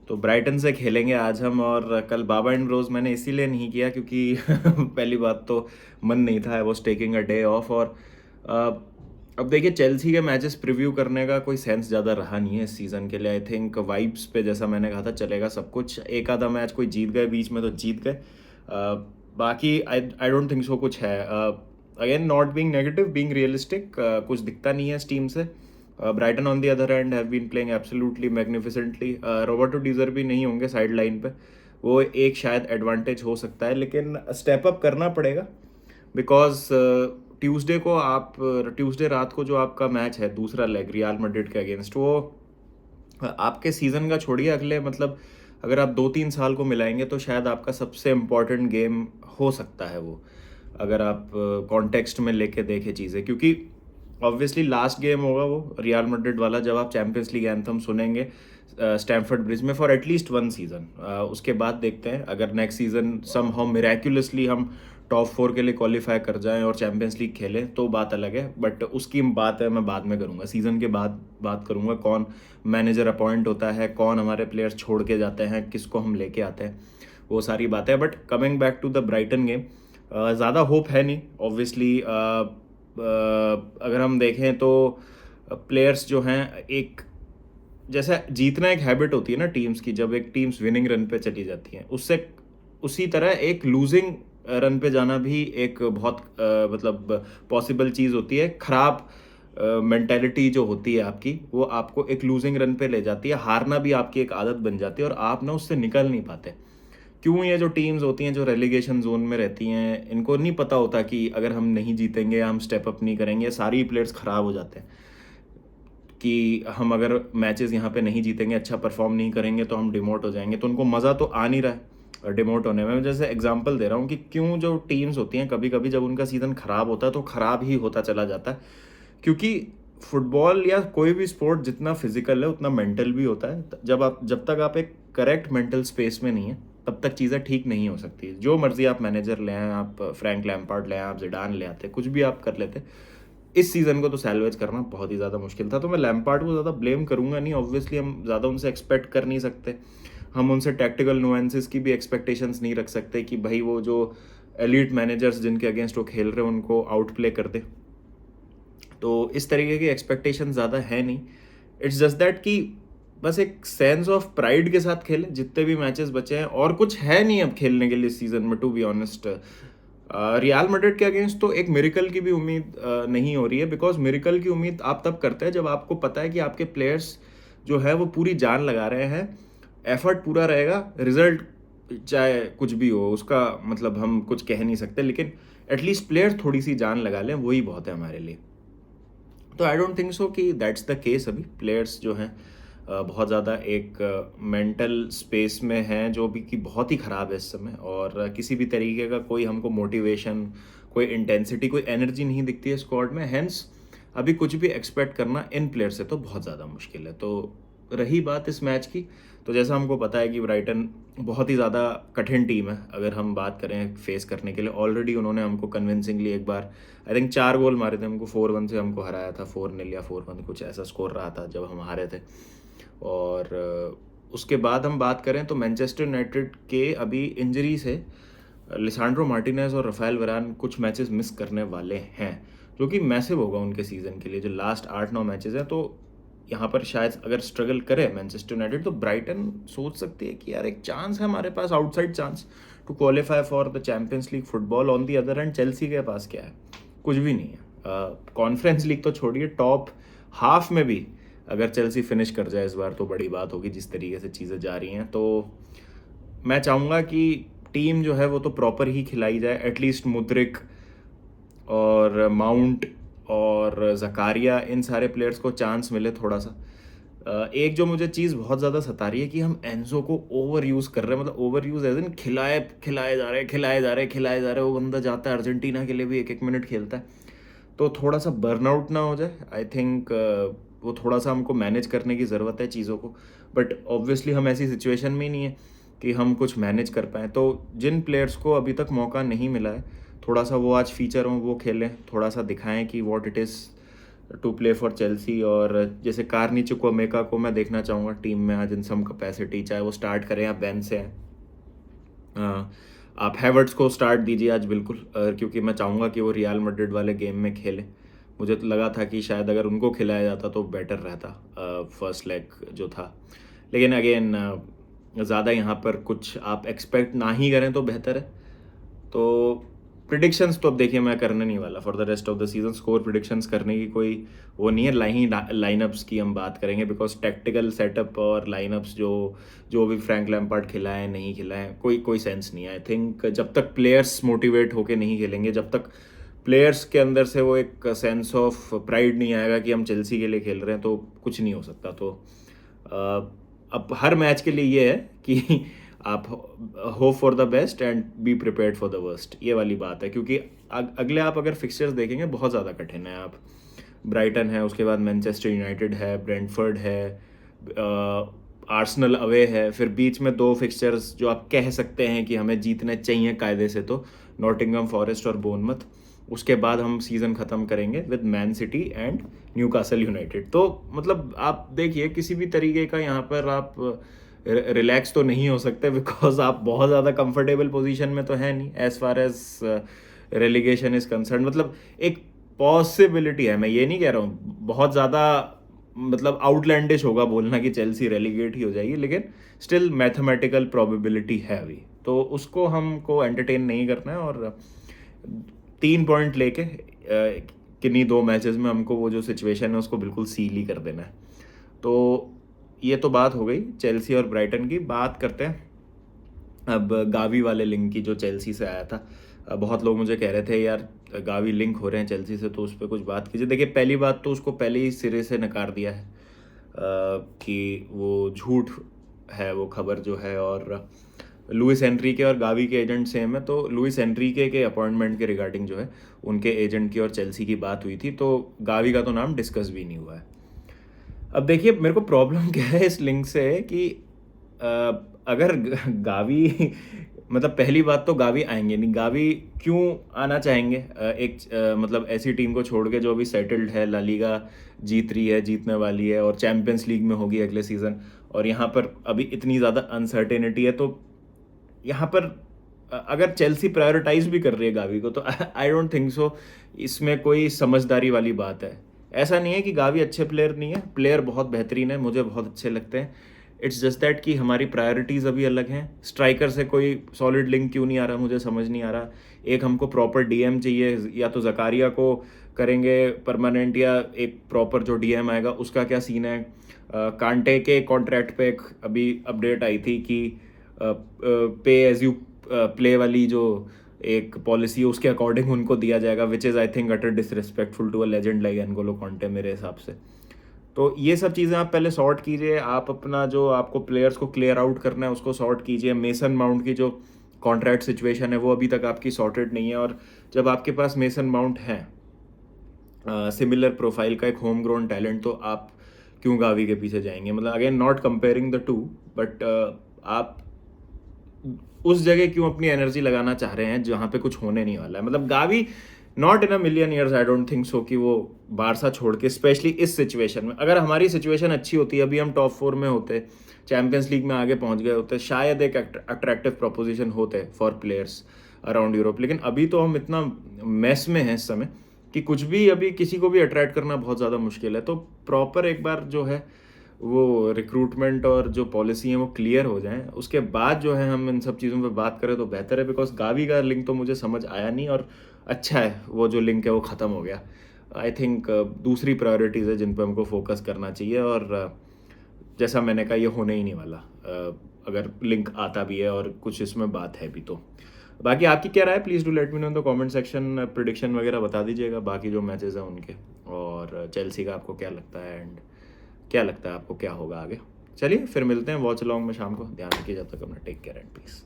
तो ब्राइटन से खेलेंगे आज हम। और कल बाबा एंड ब्रोज मैंने इसीलिए नहीं किया क्योंकि पहली बात तो मन नहीं था, I was taking a day of. और अ, अब देखिए, चेल्सी के मैचेस प्रीव्यू करने का कोई सेंस ज़्यादा रहा नहीं है इस सीज़न के लिए। आई थिंक वाइब्स पे, जैसा मैंने कहा था, चलेगा सब कुछ। एक आधा मैच कोई जीत गए बीच में तो जीत गए, बाकी आई आई डोंट थिंक सो कुछ है। Again, not being negative, being realistic, कुछ दिखता नहीं है इस टीम से। Brighton on the other hand have been playing absolutely magnificently. Roberto डीजर भी नहीं होंगे साइड लाइन पे, वो एक शायद एडवांटेज हो सकता है, लेकिन स्टेप अप करना पड़ेगा। बिकॉज ट्यूसडे रात को जो आपका मैच है, दूसरा लेग रियल मैड्रिड के अगेंस्ट, वो आपके सीज़न का छोड़िए, अगले मतलब अगर आप 2-3 साल को मिलाएंगे तो शायद आपका सबसे इम्पॉर्टेंट गेम हो सकता है वो, अगर आप कॉन्टेक्स्ट में लेके देखें चीज़ें। क्योंकि ऑब्वियसली लास्ट गेम होगा वो रियल मैड्रिड वाला, जब आप चैंपियंस लीग एंथम सुनेंगे स्टैमफर्ड ब्रिज में फॉर एटलीस्ट 1 सीज़न। उसके बाद देखते हैं, अगर नेक्स्ट सीज़न सम हाउ मिराक्युलसली हम टॉप 4 के लिए क्वालिफाई कर जाएं और चैंपियंस लीग खेलें तो बात अलग है। बट उसकी बात है मैं बाद में करूँगा, सीज़न के बाद बात करूँगा। कौन मैनेजर अपॉइंट होता है, कौन हमारे प्लेयर्स छोड़ के जाते हैं, किसको हम लेके आते हैं, वो सारी बातें। But coming back to the Brighton game, ज़्यादा होप है नहीं ऑब्वियसली। अगर हम देखें तो प्लेयर्स जो हैं, एक जैसे जीतना एक हैबिट होती है ना टीम्स की, जब एक टीम्स विनिंग रन पे चली जाती हैं, उससे उसी तरह एक लूजिंग रन पे जाना भी एक बहुत मतलब पॉसिबल चीज़ होती है। खराब मेंटेलिटी जो होती है आपकी, वो आपको एक लूजिंग रन पे ले जाती है। हारना भी आपकी एक आदत बन जाती है और आप ना उससे निकल नहीं पाते। क्यों? ये जो टीम्स होती हैं जो रेलीगेशन जोन में रहती हैं, इनको नहीं पता होता कि अगर हम नहीं जीतेंगे, हम स्टेप अप नहीं करेंगे, सारी प्लेयर्स खराब हो जाते हैं। कि हम अगर मैचेस यहाँ पे नहीं जीतेंगे, अच्छा परफॉर्म नहीं करेंगे, तो हम डिमोट हो जाएंगे। तो उनको मज़ा तो आ नहीं रहा है डिमोट होने में। मैं जैसे एग्जांपल दे रहा हूँ कि क्यों जो टीम्स होती हैं, कभी कभी जब उनका सीज़न ख़राब होता है तो ख़राब ही होता चला जाता है। क्योंकि फुटबॉल या कोई भी स्पोर्ट जितना फिजिकल है उतना मेंटल भी होता है। जब तक आप एक करेक्ट मेंटल स्पेस में नहीं है, तब तक चीज़ें ठीक नहीं हो सकती। जो मर्जी आप मैनेजर ले आए, आप फ्रैंक लैम्पार्ड ले आए, आप जिडान ले आते, कुछ भी आप कर लेते, इस सीज़न को तो सैल्वेज करना बहुत ही ज़्यादा मुश्किल था। तो मैं लैम्पार्ड को ज़्यादा ब्लेम करूँगा नहीं। ऑब्वियसली हम ज़्यादा उनसे एक्सपेक्ट कर नहीं सकते, हम उनसे टैक्टिकल नुएंसेस की भी एक्सपेक्टेशंस नहीं रख सकते कि भाई वो जो एलीट मैनेजर्स जिनके अगेंस्ट वो खेल रहे हैं उनको आउट प्ले कर दे। तो इस तरीके की एक्सपेक्टेशन ज़्यादा है नहीं। इट्स जस्ट दैट कि बस एक सेंस ऑफ प्राइड के साथ खेले जितने भी मैचेस बचे हैं, और कुछ है नहीं अब खेलने के लिए इस सीज़न में, to be honest. Real Madrid के अगेंस्ट तो एक मिरेकल की भी उम्मीद नहीं हो रही है। बिकॉज मिरेकल की उम्मीद आप तब करते हैं जब आपको पता है कि आपके प्लेयर्स जो है वो पूरी जान लगा रहे हैं, एफर्ट पूरा रहेगा, रिजल्ट चाहे कुछ भी हो उसका मतलब हम कुछ कह नहीं सकते, लेकिन एटलीस्ट प्लेयर थोड़ी सी जान लगा लें, वही बहुत है हमारे लिए। तो आई डोंट थिंक सो कि दैट्स द केस। अभी प्लेयर्स जो हैं बहुत ज़्यादा एक मेंटल स्पेस में हैं जो भी कि बहुत ही ख़राब है इस समय। और किसी भी तरीके का कोई हमको मोटिवेशन, कोई इंटेंसिटी, कोई एनर्जी नहीं दिखती है स्क्वाड में। हेंस अभी कुछ भी एक्सपेक्ट करना इन प्लेयर से तो बहुत ज़्यादा मुश्किल है। तो रही बात इस मैच की, तो जैसा हमको पता है कि ब्राइटन बहुत ही ज़्यादा कठिन टीम है अगर हम बात करें फेस करने के लिए। ऑलरेडी उन्होंने हमको कन्विंसिंगली एक बार आई थिंक 4 गोल मारे थे हमको, 4-1 से हमको हराया था, 4-0 या 4-1 कुछ ऐसा स्कोर रहा था जब हम हारे थे। और उसके बाद हम बात करें तो मैनचेस्टर यूनाइटेड के अभी इंजरी से लिसांड्रो मार्टिनेज और रफाएल वरान कुछ मैचेस मिस करने वाले हैं, जो कि मैसिव होगा उनके सीज़न के लिए। जो लास्ट 8-9 मैचेस हैं, तो यहाँ पर शायद अगर स्ट्रगल करे मैनचेस्टर यूनाइटेड, तो ब्राइटन सोच सकती है कि यार एक चांस है हमारे पास, outside chance to qualify for the champions league football. On the other hand Chelsea के पास क्या है? कुछ भी नहीं है। कॉन्फ्रेंस लीग तो छोड़िए, टॉप हाफ में भी अगर चेल्सी फिनिश कर जाए इस बार तो बड़ी बात होगी, जिस तरीके से चीज़ें जा रही हैं। तो मैं चाहूँगा कि टीम जो है वो तो प्रॉपर ही खिलाई जाए, एटलीस्ट मुद्रिक और माउंट और जकारिया, इन सारे प्लेयर्स को चांस मिले थोड़ा सा। एक जो मुझे चीज़ बहुत ज़्यादा सता रही है कि हम एंजो को ओवर यूज़ कर रहे हैं, मतलब ओवर यूज़ एज इन खिलाए खिलाए जा रहे हैं, खिलाए जा रहे हैं, खिलाए जा रहे हैं। वो बंदा जाता है अर्जेंटीना के लिए भी एक एक मिनट खेलता है, तो थोड़ा सा बर्नआउट ना हो जाए। आई थिंक वो थोड़ा सा हमको मैनेज करने की ज़रूरत है चीज़ों को। बट ऑब्वियसली हम ऐसी सिचुएशन में ही नहीं है कि हम कुछ मैनेज कर पाएँ। तो जिन प्लेयर्स को अभी तक मौका नहीं मिला है, थोड़ा सा वो आज फीचर हों, वो खेलें, थोड़ा सा दिखाएं कि what it is to play for Chelsea. और जैसे कार्नी चुक्वामेका को मैं देखना चाहूँगा टीम में आज इन सम कैपेसिटी, चाहे वो स्टार्ट करें या बेंच से हैं। आप हैवर्ट्स को स्टार्ट दीजिए आज बिल्कुल, क्योंकि मैं चाहूँगा कि वो रियल मैड्रिड वाले गेम में खेले। मुझे तो लगा था कि शायद अगर उनको खिलाया जाता तो बेटर रहता फर्स्ट लेग जो था, लेकिन अगेन ज़्यादा यहाँ पर कुछ आप एक्सपेक्ट ना ही करें तो बेहतर है। तो प्रिडिक्शंस तो अब देखिए मैं करने नहीं वाला for the rest of the season. Score predictions करने की कोई वो नहीं है, लाइनअप्स की हम बात करेंगे, बिकॉज टैक्टिकल सेटअप और लाइनअप्स जो भी फ्रैंक लैम्पार्ड खिलाएं नहीं खिलाएं कोई सेंस नहीं है। आई थिंक जब तक प्लेयर्स मोटिवेट होके नहीं खेलेंगे, जब तक प्लेयर्स के अंदर से वो एक सेंस ऑफ प्राइड नहीं आएगा कि हम चेल्सी के लिए खेल रहे हैं, तो कुछ नहीं हो सकता। तो अब हर मैच के लिए ये है कि आप hope for the best and be prepared for the worst, ये वाली बात है। क्योंकि अगले आप अगर फिक्सचर्स देखेंगे बहुत ज़्यादा कठिन है। आप ब्राइटन है, उसके बाद मैनचेस्टर यूनाइटेड है, ब्रेंटफोर्ड है, आर्सेनल अवे है, फिर बीच में 2 फिक्सचर्स जो आप कह सकते हैं कि हमें जीतने चाहिए कायदे से, तो नॉटिंघम फॉरेस्ट और बोर्नमथ। उसके बाद हम सीज़न ख़त्म करेंगे with man city and Newcastle United. तो मतलब आप देखिए किसी भी तरीके का यहाँ पर आप रिलैक्स तो नहीं हो सकते, बिकॉज आप बहुत ज़्यादा कंफर्टेबल पोजीशन में तो है नहीं as far as relegation is concern. मतलब एक पॉसिबिलिटी है, मैं ये नहीं कह रहा हूँ बहुत ज़्यादा मतलब आउटलैंडिश होगा बोलना कि चेल्सी रेलीगेट ही हो जाएगी, लेकिन स्टिल मैथमेटिकल प्रोबेबिलिटी है अभी, तो उसको हमको एंटरटेन नहीं करना है। और 3 पॉइंट लेके किन्हीं 2 मैचेस में हमको वो जो सिचुएशन है उसको बिल्कुल सील ही कर देना है। तो ये तो बात हो गई चेल्सी और ब्राइटन की। बात करते हैं अब गावी वाले लिंक की जो चेल्सी से आया था। बहुत लोग मुझे कह रहे थे यार गावी लिंक हो रहे हैं चेल्सी से, तो उस पर कुछ बात कीजिए। देखिए पहली बात तो उसको पहले ही सिरे से नकार दिया है कि वो झूठ है वो खबर जो है। और लुइस एनरिके और गावी के एजेंट सेम है, तो लुइस एनरिके के अपॉइंटमेंट के रिगार्डिंग जो है उनके एजेंट की और चेल्सी की बात हुई थी, तो गावी का तो नाम डिस्कस भी नहीं हुआ है। अब देखिए मेरे को प्रॉब्लम क्या है इस लिंक से कि अगर गावी मतलब पहली बात तो गावी आएंगे नहीं। गावी क्यों आना चाहेंगे मतलब ऐसी टीम को छोड़ के जो अभी सेटल्ड है, ला लीगा जीत रही है, जीतने वाली है, और चैंपियंस लीग में होगी अगले सीज़न, और यहाँ पर अभी इतनी ज़्यादा अनसर्टेनिटी है। तो यहाँ पर अगर चेल्सी प्रायोरिटाइज भी कर रही है गावी को, तो आई डोंट थिंक सो इसमें कोई समझदारी वाली बात है। ऐसा नहीं है कि गावी अच्छे प्लेयर नहीं है, प्लेयर बहुत बेहतरीन है, मुझे बहुत अच्छे लगते हैं। इट्स जस्ट दैट कि हमारी प्रायोरिटीज़ अभी अलग हैं। स्ट्राइकर से कोई सॉलिड लिंक क्यों नहीं आ रहा, मुझे समझ नहीं आ रहा। एक हमको प्रॉपर डीएम चाहिए, या तो जकारिया को करेंगे परमानेंट, या एक प्रॉपर जो डीएम आएगा उसका क्या सीन है। कांटे के कॉन्ट्रैक्ट पे एक अभी अपडेट आई थी कि पे एज यू प्ले वाली जो एक पॉलिसी है उसके अकॉर्डिंग उनको दिया जाएगा, which is I think utter disrespectful to a legend like N'Golo Kante मेरे हिसाब से। तो ये सब चीज़ें आप पहले सॉर्ट कीजिए। आप अपना जो आपको प्लेयर्स को क्लियर आउट करना है उसको सॉर्ट कीजिए। मेसन माउंट की जो कॉन्ट्रैक्ट सिचुएशन है वो अभी तक आपकी सॉर्टेड नहीं है, और जब आपके पास मेसन माउंट है सिमिलर प्रोफाइल का एक होम ग्रोन टैलेंट, तो आप क्यों गावी के पीछे जाएंगे। मतलब again not comparing the two, but आप उस जगह क्यों अपनी एनर्जी लगाना चाह रहे हैं जहाँ पे कुछ होने नहीं वाला है। मतलब Gavi not in a million years I don't think so कि वो बारसा छोड़ के, स्पेशली इस सिचुएशन में, अगर हमारी सिचुएशन अच्छी होती, अभी हम टॉप 4 में होते, चैंपियंस लीग में आगे पहुंच गए होते, शायद एक अट्रैक्टिव प्रोपोजिशन होते फॉर प्लेयर्स अराउंड यूरोप। लेकिन अभी तो हम इतना मैस में हैं इस समय कि कुछ भी अभी किसी को भी अट्रैक्ट करना बहुत ज़्यादा मुश्किल है। तो प्रॉपर एक बार जो है वो रिक्रूटमेंट और जो पॉलिसी है वो क्लियर हो जाएं, उसके बाद जो है हम इन सब चीज़ों पे बात करें तो बेहतर है। बिकॉज गावी का लिंक तो मुझे समझ आया नहीं, और अच्छा है वो जो लिंक है वो ख़त्म हो गया। आई थिंक दूसरी प्रायोरिटीज़ है जिन पे हमको फोकस करना चाहिए, और जैसा मैंने कहा ये होने ही नहीं वाला अगर लिंक आता भी है और कुछ इसमें बात है भी तो। बाकी आपकी क्या राय है, please do let me know in the comment section. Prediction वगैरह बता दीजिएगा बाकी जो मैचेस हैं उनके, और चेल्सी का आपको क्या लगता है, एंड क्या लगता है आपको क्या होगा आगे। चलिए फिर मिलते हैं वॉच अलॉन्ग में शाम को। ध्यान रखिए, जब तक अपना टेक केयर एंड पीस।